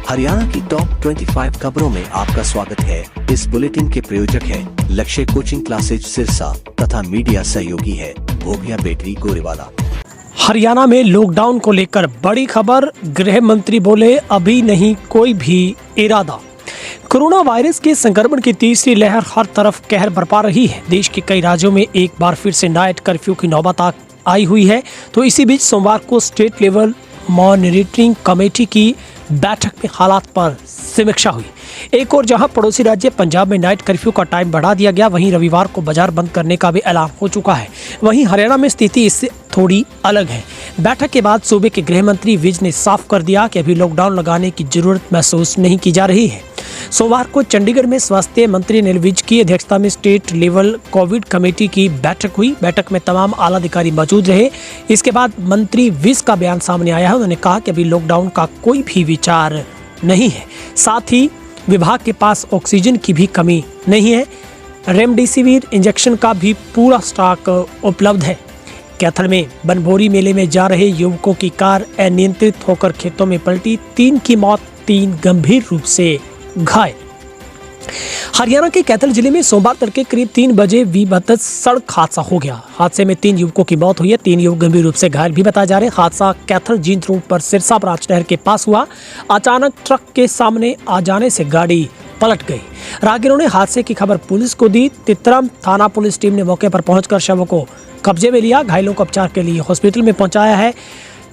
हरियाणा की टॉप 25 खबरों में आपका स्वागत है। इस बुलेटिन के प्रायोजक हैं लक्ष्य कोचिंग क्लासेज सिरसा तथा मीडिया सहयोगी है भोगिया बेकरी गोरेवाला। हरियाणा में लॉकडाउन को लेकर बड़ी खबर। गृह मंत्री बोले अभी नहीं कोई भी इरादा। कोरोना वायरस के संक्रमण की तीसरी लहर हर तरफ कहर बरपा रही है। देश के कई राज्यों में एक बार फिर से नाइट कर्फ्यू की नौबत आई हुई है। तो इसी बीच सोमवार को स्टेट लेवल मॉनिटरिंग कमेटी की बैठक में हालात पर समीक्षा हुई। एक और जहां पड़ोसी राज्य पंजाब में नाइट कर्फ्यू का टाइम बढ़ा दिया गया, वहीं रविवार को बाजार बंद करने का भी ऐलान हो चुका है। वहीं हरियाणा में स्थिति इससे थोड़ी अलग है। बैठक के बाद सूबे के गृह मंत्री विज ने साफ कर दिया कि अभी लॉकडाउन लगाने की जरूरत महसूस नहीं की जा रही है। सोमवार को चंडीगढ़ में स्वास्थ्य मंत्री अनिल विज की अध्यक्षता में स्टेट लेवल कोविड कमेटी की बैठक हुई। बैठक में तमाम आला अधिकारी मौजूद रहे। इसके बाद मंत्री विज का बयान सामने आया है। उन्होंने कहा कि अभी लॉकडाउन का कोई भी विचार नहीं है। साथ ही विभाग के पास ऑक्सीजन की भी कमी नहीं है। रेमडेसिविर इंजेक्शन का भी पूरा स्टॉक उपलब्ध है। कैथल में बनभोरी मेले में जा रहे युवकों की कार अनियंत्रित होकर खेतों में पलटी। 3 की मौत, 3 गंभीर रूप से घायल। हरियाणा के कैथल जिले में सोमवार तड़के करीब 3 बजे विभत्स सड़क हादसा हो गया। हादसे में 3 युवकों की मौत हुई है। 3 युवक गंभीर रूप से घायल भी बताए जा रहे हैं। हादसा कैथल जींद रोड पर सिरसा राजनहर के पास हुआ। अचानक ट्रक के सामने आ जाने से गाड़ी पलट गई। राहगीरों ने हादसे की खबर पुलिस को दी। तितरम थाना पुलिस टीम ने मौके पर पहुंचकर शवों को कब्जे में लिया। घायलों को उपचार के लिए हॉस्पिटल में पहुंचाया है।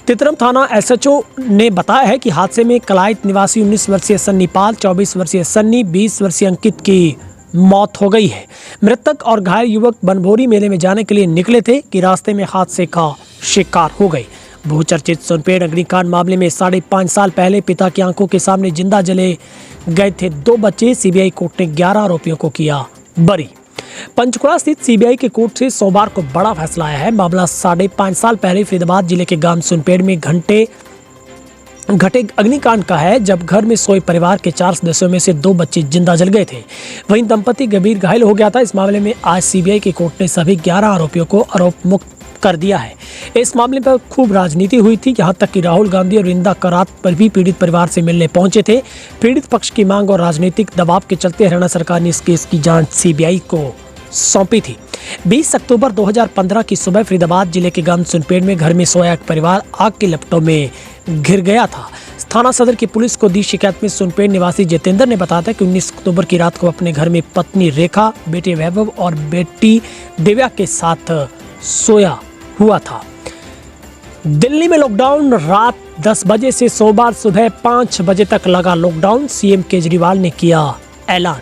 तितरम थाना एसएचओ ने बताया है कि हादसे में कलाइत निवासी 19 वर्षीय सन्नी पाल, 24 वर्षीय सन्नी, 20 वर्षीय अंकित की मौत हो गई है। मृतक और घायल युवक बनभोरी मेले में जाने के लिए निकले थे कि रास्ते में हादसे का शिकार हो गए। बहुचर्चित सोनपेड़ अग्निकांड मामले में 5.5 साल पहले पिता की आंखों के सामने जिंदा जले गए थे 2 बच्चे। सीबीआई कोर्ट ने 11 आरोपियों को किया बरी। पंचकुला स्थित सीबीआई के कोर्ट से सोमवार को बड़ा फैसला आया है। मामला 5.5 साल पहले फरीदाबाद जिले के गांव सुनपेड़ में घटे अग्निकांड का है, जब घर में सोए परिवार के 4 सदस्यों में से 2 बच्चे जिंदा जल गए थे। वहीं दंपति गंभीर घायल हो गया था। इस मामले में आज सीबीआई की कोर्ट ने सभी 11 आरोपियों को आरोप मुक्त कर दिया है। इस मामले पर खूब राजनीति हुई थी, यहाँ तक कि राहुल गांधी और वृंदा करात पर भी पीड़ित परिवार से मिलने पहुंचे थे। पीड़ित पक्ष की मांग और राजनीतिक दबाव के चलते हरियाणा सरकार ने इस केस की जांच सीबीआई को सौंपी थी। 20 अक्टूबर 2015 की सुबह फरीदाबाद जिले के गांव सुनपेड़ में घर में सोया एक परिवार आग की लपटों में घिर गया था। थाना सदर की पुलिस को दी शिकायत में सुनपेड़ निवासी जितेंद्र ने बताया था कि 19 अक्टूबर की रात को अपने घर में पत्नी रेखा, बेटे वैभव और बेटी दिव्या के साथ सोया हुआ था। दिल्ली में लॉकडाउन रात 10 बजे से सोमवार सुबह 5 बजे तक लगा लॉकडाउन। सीएम केजरीवाल ने किया ऐलान।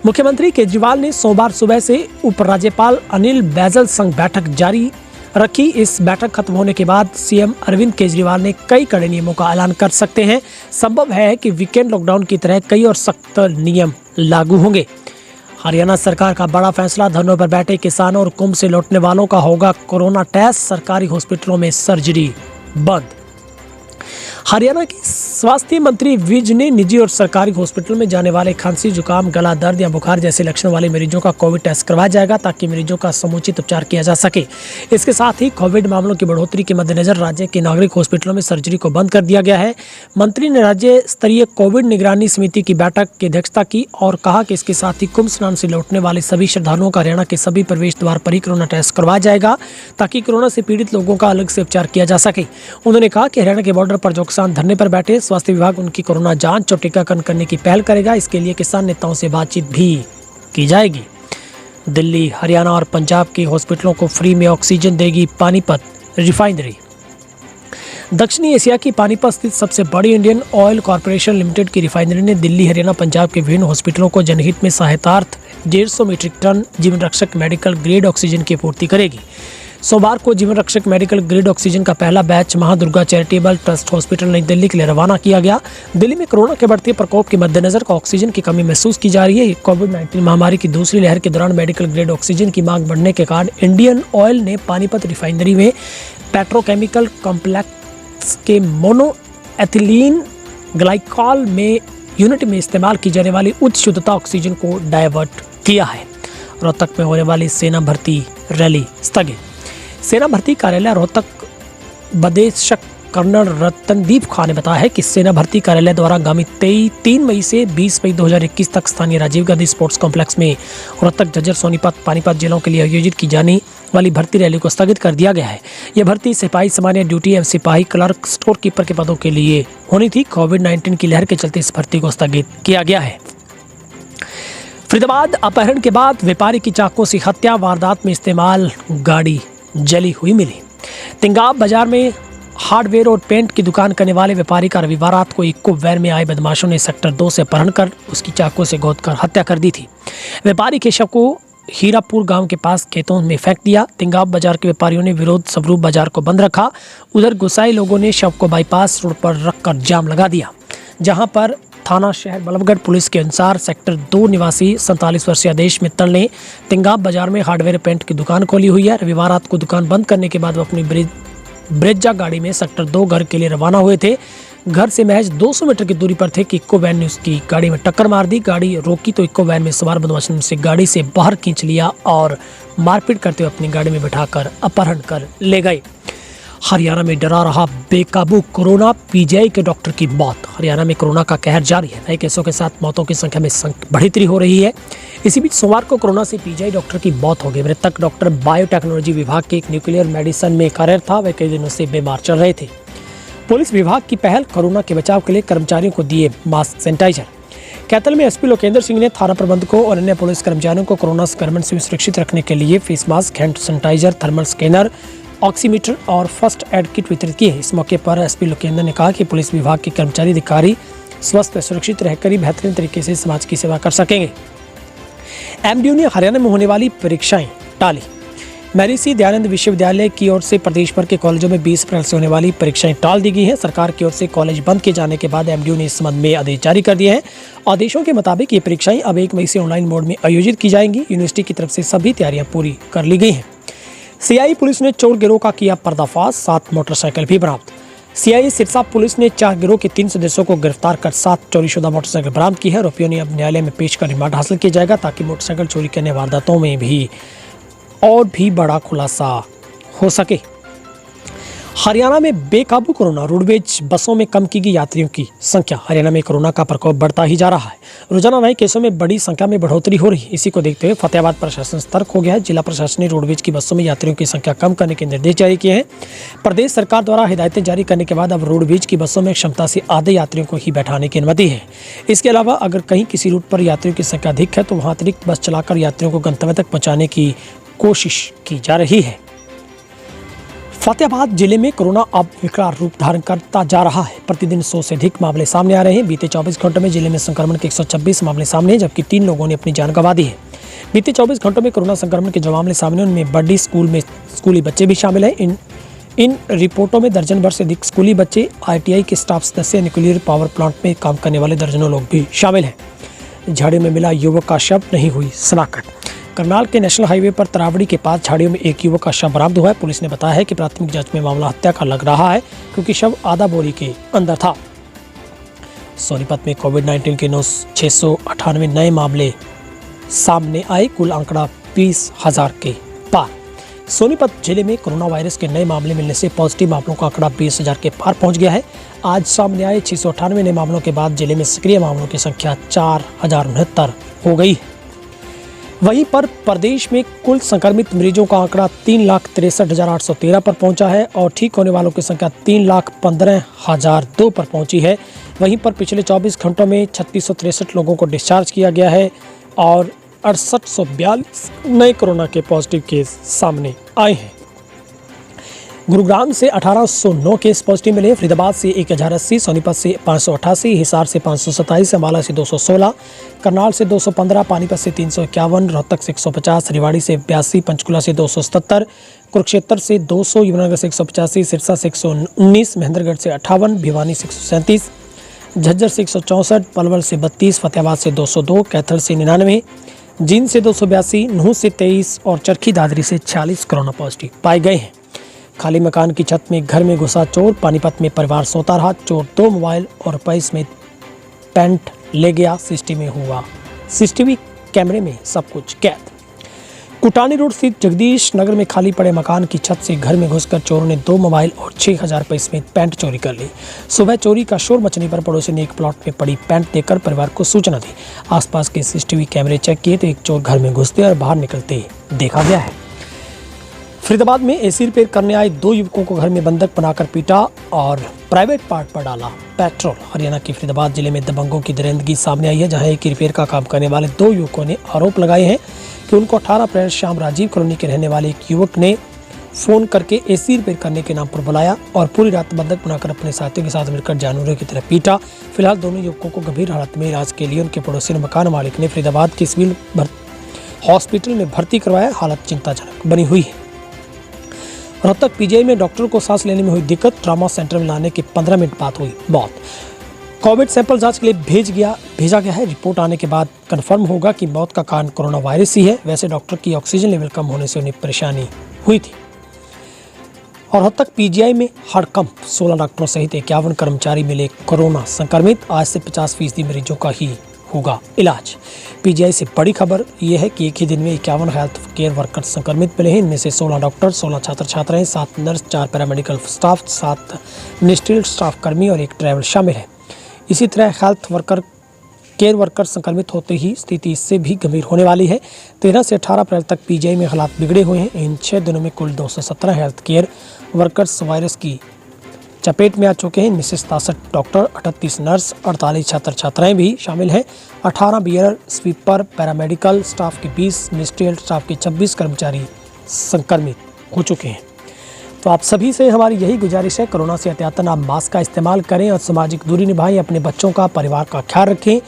मुख्यमंत्री केजरीवाल ने सोमवार सुबह से उपराज्यपाल अनिल बैजल संग बैठक जारी रखी। इस बैठक खत्म होने के बाद सीएम अरविंद केजरीवाल ने कई कड़े नियमों का ऐलान कर सकते हैं। संभव है कि वीकेंड लॉकडाउन की तरह कई और सख्त नियम लागू होंगे। हरियाणा सरकार का बड़ा फैसला। धरनों पर बैठे किसानों और कुंभ से लौटने वालों का होगा कोरोना टेस्ट। सरकारी हॉस्पिटलों में सर्जरी बंद। हरियाणा के स्वास्थ्य मंत्री विज ने निजी और सरकारी हॉस्पिटल में जाने वाले खांसी, जुकाम, गला दर्द या बुखार जैसे लक्षण वाले मरीजों का कोविड टेस्ट करवाया जाएगा, ताकि मरीजों का समुचित उपचार किया जा सके। इसके साथ ही कोविड मामलों की बढ़ोतरी के मद्देनजर राज्य के नागरिक हॉस्पिटलों में सर्जरी को बंद कर दिया गया है। मंत्री ने राज्य स्तरीय कोविड निगरानी समिति की बैठक की अध्यक्षता की और कहा कि इसके साथ ही कुंभ स्नान से लौटने वाले सभी श्रद्धालुओं का हरियाणा के सभी प्रवेश द्वार पर ही कोरोना टेस्ट करवाया जाएगा, ताकि कोरोना से पीड़ित लोगों का अलग से उपचार किया जा सके। उन्होंने कहा कि हरियाणा के बॉर्डर पर जो किसान धरने पर बैठे, स्वास्थ्य विभाग उनकी कोरोना जांच और टीकाकरण करने की पहल करेगा। इसके लिए किसान नेताओं से बातचीत भी की जाएगी। दिल्ली, हरियाणा और पंजाब के हॉस्पिटलों को फ्री में ऑक्सीजन देगी पानीपत रिफाइनरी। दक्षिणी एशिया की पानीपत स्थित सबसे बड़ी इंडियन ऑयल कॉर्पोरेशन लिमिटेड की रिफाइनरी ने दिल्ली, हरियाणा, पंजाब के विभिन्न हॉस्पिटलों को जनहित में सहायतार्थ 150 मीट्रिक टन जीवन रक्षक मेडिकल ग्रेड ऑक्सीजन की आपूर्ति करेगी। सोमवार को जीवन रक्षक मेडिकल ग्रेड ऑक्सीजन का पहला batch Mahadurga charitable trust hospital नई दिल्ली के लिए रवाना किया गया। दिल्ली में कोरोना के बढ़ते प्रकोप के मद्देनजर ऑक्सीजन की कमी महसूस की जा रही है। कोविड-19 महामारी की दूसरी लहर के दौरान मेडिकल ग्रेड ऑक्सीजन की मांग बढ़ने के कारण इंडियन ऑयल ने पानीपत रिफाइनरी में पेट्रोकेमिकल कॉम्प्लेक्स के मोनो एथिलीन ग्लाइकॉल में यूनिट में इस्तेमाल की जाने वाली उच्च शुद्धता ऑक्सीजन को डायवर्ट किया है। रोहतक में होने वाली सेना भर्ती रैली स्थगित। सेना भर्ती कार्यालय रोहतक बदेशक कर्नल रतनदीप खान ने बताया है कि सेना भर्ती कार्यालय द्वारा आगामी 3 मई से 20 मई 2021 तक स्थानीय राजीव गांधी स्पोर्ट्स कॉम्प्लेक्स में रोहतक, झज्जर, सोनीपत, पानीपत जिलों के लिए आयोजित की जाने वाली भर्ती रैली को स्थगित कर दिया गया है। यह भर्ती सिपाही सामान्य ड्यूटी एवं सिपाही क्लर्क, स्टोर कीपर के पदों के लिए होनी थी। कोविड-19 की लहर के चलते इस भर्ती को स्थगित किया गया है। फरीदाबाद अपहरण के बाद व्यापारी की चाकू से हत्या, वारदात में इस्तेमाल गाड़ी जली हुई मिली। तिंगाब बाजार में हार्डवेयर और पेंट की दुकान करने वाले व्यापारी का रविवार रात को इक्को वैन में आए बदमाशों ने सेक्टर 2 से अपहरण कर उसकी चाकू से गोदकर हत्या कर दी थी। व्यापारी के शव को हीरापुर गांव के पास खेतों में फेंक दिया। तिंगाब बाजार के व्यापारियों ने विरोध स्वरूप बाजार को बंद रखा। उधर गुस्साए लोगों ने शव को बाईपास रोड पर रखकर जाम लगा दिया, जहां पर थाना शहर बल्लभगढ़ पुलिस के अनुसार सेक्टर 2 निवासी 47 वर्षीय आदेश मित्तल ने तिंगाब बाजार में हार्डवेयर पेंट की दुकान खोली हुई है। रविवार रात को दुकान बंद करने के बाद वो अपनी ब्रेजा गाड़ी में सेक्टर 2 घर के लिए रवाना हुए थे। घर से महज 200 मीटर की दूरी पर थे कि इक्को वैन ने उसकी गाड़ी में टक्कर मार दी। गाड़ी रोकी तो इक्को वैन में सवार बदमाशों ने उसे गाड़ी से बाहर खींच लिया और मारपीट करते हुए अपनी गाड़ी में बिठाकर अपहरण कर ले गए। हरियाणा में डरा रहा बेकाबू कोरोना, पीजीआई के डॉक्टर की मौत। हरियाणा में कोरोना का कहर जारी है। नए केसों के साथ मौतों की संख्या में बढ़ोतरी हो रही है। इसी बीच सोमवार को कोरोना से पीजीआई डॉक्टर की मौत हो गई। मृतक डॉक्टर बायोटेक्नोलॉजी विभाग के एक न्यूक्लियर मेडिसिन में कार्यरत था। वह कई दिनों से बीमार चल रहे थे। पुलिस विभाग की पहल, कोरोना के बचाव के लिए कर्मचारियों को दिए मास्क, सैनिटाइजर। कैथल में एसपी लोकेंद्र सिंह ने थाना प्रबंधकों और अन्य पुलिस कर्मचारियों को कोरोना संक्रमण से सुरक्षित रखने के लिए face mask, hand sanitiser, thermal scanner, oximeter और फर्स्ट एड किट वितरित की है। इस मौके पर एसपी लोकेंद्र ने कहा कि पुलिस विभाग के कर्मचारी अधिकारी स्वस्थ व सुरक्षित रहकर ही बेहतरीन तरीके से समाज की सेवा कर सकेंगे। एमडीयू ने हरियाणा में होने वाली परीक्षाएं टाली। महर्षि दयानंद विश्वविद्यालय की ओर से प्रदेश भर के कॉलेजों में 20 अप्रैल से होने वाली परीक्षाएं टाल दी गई हैं। सरकार की ओर से कॉलेज बंद किए जाने के बाद एमडीयू ने इस संबंध में आदेश जारी कर दिए हैं। आदेशों के मुताबिक ये परीक्षाएं अब 1 मई से ऑनलाइन मोड में आयोजित की जाएंगी। यूनिवर्सिटी की तरफ से सभी तैयारियां पूरी कर ली गई हैं। सीआई पुलिस ने चोर गिरोह का किया पर्दाफाश, 7 मोटरसाइकिल भी बरामद। सीआई सिरसा पुलिस ने 4 गिरोह के 3 सदस्यों को गिरफ्तार कर 7 चोरीशुदा मोटरसाइकिल बरामद की है। आरोपियों ने अब न्यायालय में पेश कर रिमांड हासिल किया जाएगा ताकि मोटरसाइकिल चोरी करने वारदातों में भी और भी बड़ा खुलासा हो सके। हरियाणा में बेकाबू कोरोना, रोडवेज बसों में कम की गई यात्रियों की संख्या। हरियाणा में कोरोना का प्रकोप बढ़ता ही जा रहा है। रोजाना नए केसों में बड़ी संख्या में बढ़ोतरी हो रही है। इसी को देखते हुए फतेहाबाद प्रशासन सतर्क हो गया है। जिला प्रशासन ने रोडवेज की बसों में यात्रियों की संख्या कम करने के निर्देश जारी किए हैं। प्रदेश सरकार द्वारा हिदायतें जारी करने के बाद अब रोडवेज की बसों में क्षमता से आधे यात्रियों को ही बैठाने की अनुमति है। इसके अलावा अगर कहीं किसी रूट पर यात्रियों की संख्या अधिक है तो वहाँ अतिरिक्त बस चलाकर यात्रियों को गंतव्य तक पहुँचाने की कोशिश की जा रही है। फतेहाबाद जिले में कोरोना अब विकराल रूप धारण करता जा रहा है। प्रतिदिन 100 से अधिक मामले सामने आ रहे हैं। बीते 24 घंटों में जिले में संक्रमण के 126 मामले सामने हैं, जबकि 3 लोगों ने अपनी जान गंवा दी है। बीते 24 घंटों में कोरोना संक्रमण के जो मामले सामने उनमें बड्डी स्कूल में स्कूली बच्चे भी शामिल हैं। इन रिपोर्टों में दर्जन भर से अधिक स्कूली बच्चे, आईटीआई के स्टाफ सदस्य, न्यूक्लियर पावर प्लांट में काम करने वाले दर्जनों लोग भी शामिल हैं। झाड़ी में मिला युवक का शव, नहीं हुई शनाख्त। करनाल के नेशनल हाईवे पर तरावड़ी के पास झाड़ियों में एक युवक का शव बरामद हुआ है। पुलिस ने बताया है कि प्राथमिक जांच में मामला हत्या का लग रहा है, क्योंकि शव आधा बोरी के अंदर था। सोनीपत में कोविड-19 के 698 नए मामले सामने आए। कुल आंकड़ा 20,000 के पार। सोनीपत जिले में कोरोना वायरस के नए मामले मिलने से पॉजिटिव मामलों का आंकड़ा 20,000 के पार पहुंच गया है। आज सामने आए 698 नए मामलों के बाद जिले में सक्रिय मामलों की संख्या 4069 हो गई। वहीं पर प्रदेश में कुल संक्रमित मरीजों का आंकड़ा 3,63,813 पर पहुंचा है और ठीक होने वालों की संख्या 3,15,002 पर पहुंची है। वहीं पर पिछले 24 घंटों में 3663 लोगों को डिस्चार्ज किया गया है और 6842 नए कोरोना के पॉजिटिव केस सामने आए हैं। गुरुग्राम से 1809 केस पॉजिटिव मिले। फरीदाबाद से 1080, सोनीपत से 588, हिसार से 527, अम्बाला से 216, करनाल से 215, पानीपत से 351, रोहतक से 150, रेवाड़ी से 82, पंचकुला से 277, कुरुक्षेत्र से 200, यमुनानगर से 185, सिरसा से 119, महेंद्रगढ़ से 58, भिवानी से 137, झज्जर से 164, पलवल से 32, फतेहाबाद से 202, कैथल से 99, जींद से 282, नूंह से 23 और चरखी दादरी से 46 कोरोना पॉजिटिव पाए गए हैं। खाली मकान की छत में घर में घुसा चोर, पानीपत में परिवार सोता रहा। चोर 2 मोबाइल और रुपये में पेंट ले गया। सीसीटीवी कैमरे में सब कुछ कैद। कुटानी रोड स्थित जगदीश नगर में खाली पड़े मकान की छत से घर में घुसकर चोरों ने 2 मोबाइल और 6,000 रुपये समेत पैंट चोरी कर ली। सुबह चोरी का शोर मचने पर पड़ोसी ने एक प्लॉट में पड़ी पैंट देखकर परिवार को सूचना दी। आसपास के सीसीटीवी कैमरे चेक किए तो एक चोर घर में घुसते और बाहर निकलते देखा गया है। फरीदाबाद में एसी रिपेयर करने आए 2 युवकों को घर में बंधक बनाकर पीटा और प्राइवेट पार्ट पर डाला पेट्रोल। हरियाणा के फरीदाबाद जिले में दबंगों की दरिंदगी सामने आई है, जहां एक रिपेयर का काम करने वाले 2 युवकों ने आरोप लगाए हैं कि उनको 18 अप्रैल शाम राजीव कॉलोनी के रहने वाले एक युवक ने फोन करके एसी रिपेयर करने के नाम पर बुलाया और पूरी रात बंधक बनाकर अपने साथियों के साथ मिलकर जानवरों की तरह पीटा। फिलहाल दोनों युवकों को गंभीर हालत में इलाज के लिए उनके पड़ोसी मकान मालिक ने फरीदाबाद के सिविल हॉस्पिटल में भर्ती करवाया। हालत चिंताजनक बनी हुई है। रोहतक पीजीआई में डॉक्टर को सांस लेने में हुई दिक्कत, ट्रॉमा सेंटर में लाने के 15 मिनट बाद हुई मौत। कोविड सैंपल जांच के लिए भेजा गया है। रिपोर्ट आने के बाद कंफर्म होगा कि मौत का कारण कोरोना वायरस ही है। वैसे डॉक्टर की ऑक्सीजन लेवल कम होने से उन्हें परेशानी हुई थी। और रोहतक पीजीआई में हड़कंप, 16 डॉक्टरों सहित 51 कर्मचारी मिले कोरोना संक्रमित। आज से 50% मरीजों का ही होगा इलाज। पीजीआई से बड़ी खबर यह है कि एक ही दिन में 51 हेल्थ केयर वर्कर्स संक्रमित मिले हैं। इनमें से 16 डॉक्टर, 16 छात्र छात्राएं, 7 nurse, 4 paramedical staff, 7 ministerial staff कर्मी और 1 ड्राइवर शामिल है। इसी तरह हेल्थ केयर वर्कर संक्रमित होते ही स्थिति इससे भी गंभीर होने वाली है। 13 से 18 अप्रैल तक पीजीआई में हालात बिगड़े हुए हैं। इन 6 दिनों में कुल 217 हेल्थ केयर वर्कर्स वायरस की चपेट में आ चुके हैं। इनमें से 67 डॉक्टर, 38 नर्स, 48 छात्र छात्राएं भी शामिल हैं। 18 बियर स्वीपर पैरामेडिकल स्टाफ के 20, मिनिस्ट्रियल स्टाफ के 26 कर्मचारी संक्रमित हो चुके हैं। तो आप सभी से हमारी यही गुजारिश है, कोरोना से एहतियातन आप मास्क का इस्तेमाल करें और सामाजिक दूरी निभाएं। अपने बच्चों का, परिवार का ख्याल रखें।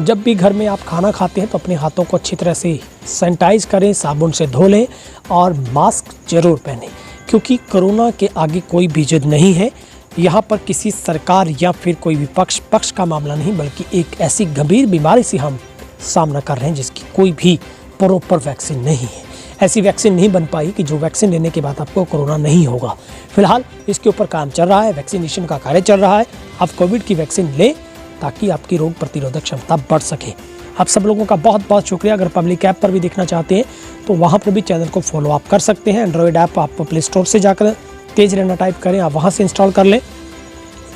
जब भी घर में आप खाना खाते हैं तो अपने हाथों को अच्छी तरह से सैनिटाइज करें, साबुन से धो लें और मास्क जरूर पहनें, क्योंकि कोरोना के आगे कोई भी जिद नहीं है। यहाँ पर किसी सरकार या फिर कोई विपक्ष पक्ष का मामला नहीं, बल्कि एक ऐसी गंभीर बीमारी से हम सामना कर रहे हैं जिसकी कोई भी प्रॉपर वैक्सीन नहीं है। ऐसी वैक्सीन नहीं बन पाई कि जो वैक्सीन लेने के बाद आपको कोरोना नहीं होगा। फिलहाल इसके ऊपर काम चल रहा है, वैक्सीनेशन का कार्य चल रहा है। आप कोविड की वैक्सीन लें ताकि आपकी रोग प्रतिरोधक क्षमता बढ़ सके। आप सब लोगों का बहुत बहुत शुक्रिया। अगर पब्लिक ऐप पर भी देखना चाहते हैं तो वहाँ पर भी चैनल को फॉलो आप कर सकते हैं। एंड्रॉयड ऐप आप प्ले स्टोर से जाकर तेज रहना टाइप करें, आप वहाँ से इंस्टॉल कर लें।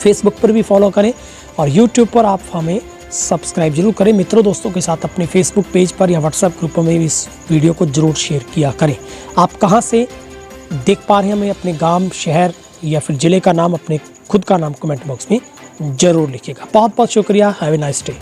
फेसबुक पर भी फॉलो करें और यूट्यूब पर आप हमें सब्सक्राइब जरूर करें। मित्रों दोस्तों के साथ अपने फेसबुक पेज पर या व्हाट्सएप ग्रुपों में इस वीडियो को जरूर शेयर किया करें। आप कहाँ से देख पा रहे हैं हमें, अपने गांव, शहर या फिर ज़िले का नाम, अपने खुद का नाम कमेंट बॉक्स में ज़रूर लिखिएगा। बहुत बहुत शुक्रिया। Have a nice day.